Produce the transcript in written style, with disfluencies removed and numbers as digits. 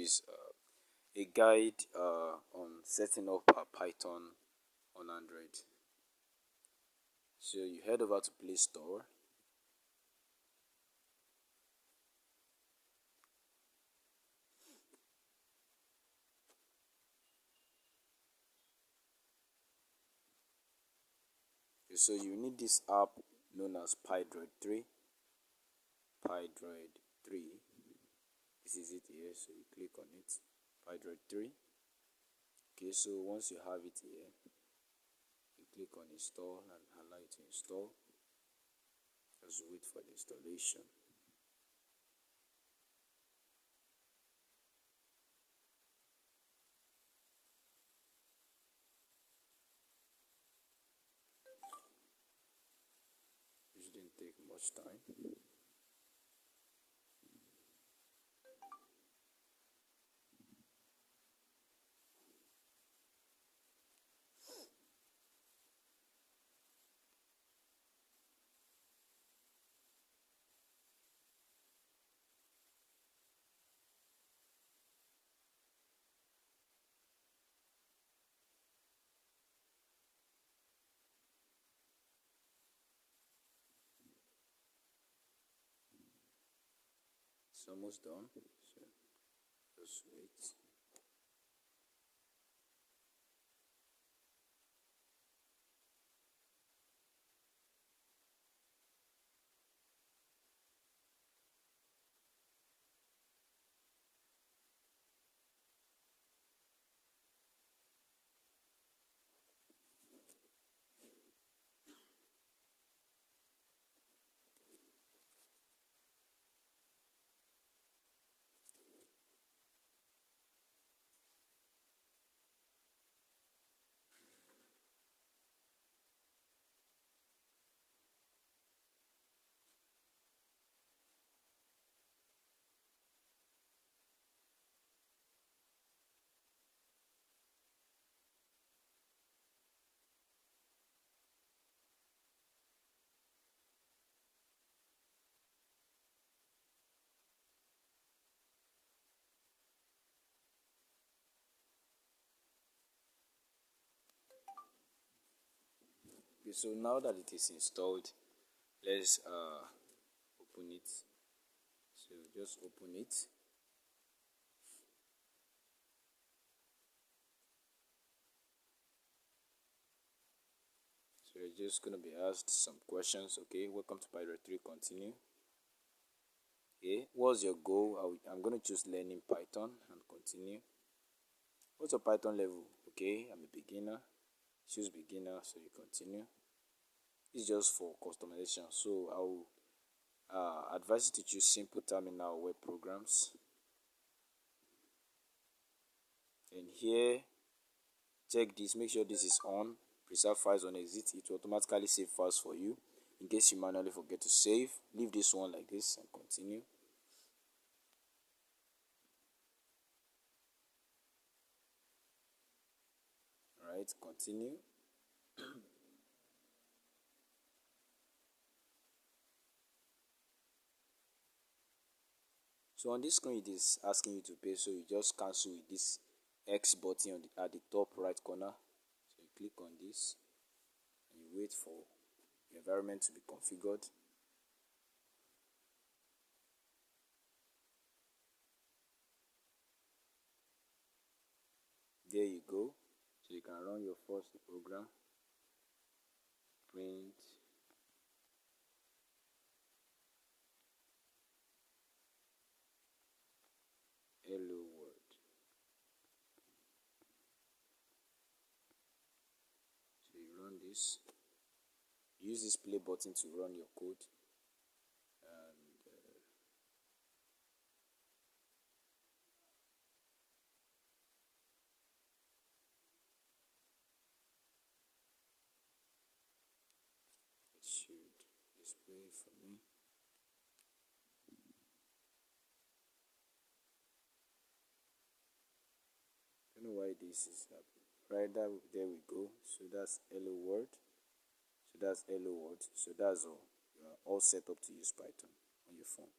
is a guide on setting up a Python on Android. So you head over to Play Store. So you need this app known as PyDroid 3. PyDroid 3. This is it here. So you click on it. PyDroid 3. Okay, so once you have it here, you click on install and allow it to install. Just wait for the installation. Which didn't take much time. It's almost done. So just wait. Okay, so now that it is installed, let's open it. So just open it. So you're just gonna be asked some questions. Okay, welcome to PyDroid 3. Continue. Okay, what's your goal? I'm gonna choose learning Python and continue. What's your Python level? Okay, I'm a beginner. Choose beginner, so you continue. It's just for customization, so I will advise you to choose simple terminal web programs. And here, check this, make sure this is on. Preserve files on exit. It will automatically save files for you. In case you manually forget to save, leave this one like this and continue. Alright, continue. So on this screen, it is asking you to pay, so you just cancel with this X button at the top right corner. So you click on this and you wait for the environment to be configured. There you go. So you can run your first program. Print. Hello world. So you run this. Use this play button to run your code. And it should display for me. I don't know why this is happening. Right there we go. So that's hello world. So that's hello world. So that's all. You are all set up to use Python on your phone.